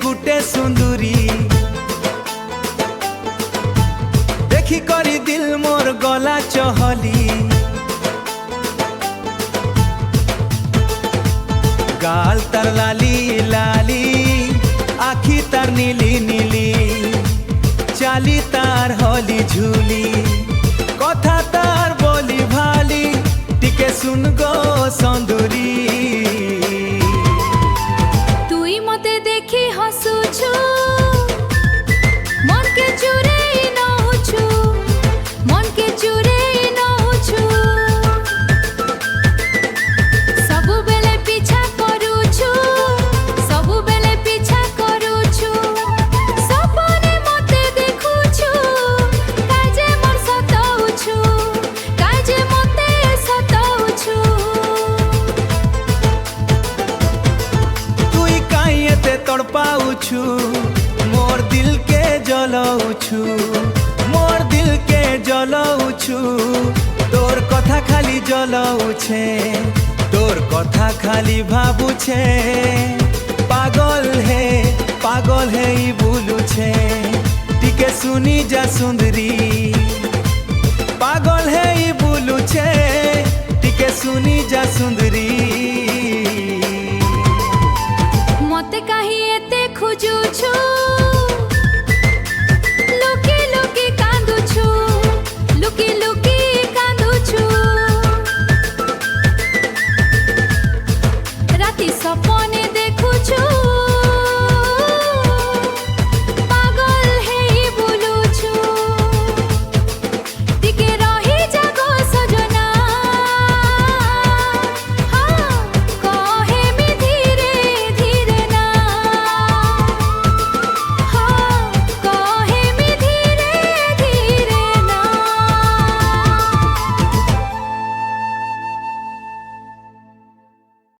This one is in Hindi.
गुटे सुंदरी देखी करी दिल मोर गला चहली गाल तार लाली लाली आखी तार नीली नीली चाली तार हली झूली कथा तार बोली भाली टिके सुन गो सुंदरी मन के चुरे नहुछु मन के चुरे नहुछु सबु बेले पीछा करूछु सबु बेले पीछा करूछु सपने मते देखुछु काजे मोर सताउछु काजे मते सताउछु तुई काइते तड़पाउछु मोर दिल के जलाउछु मोर दिल के जलाउछु तोर कथा खाली जलाउछे तोर कथा खाली भाबुछे पागल है ई बुलुछे टिके सुनी जा सुंदरी पागल है ई बुलुछे टिके सुनी जा सुंदरी।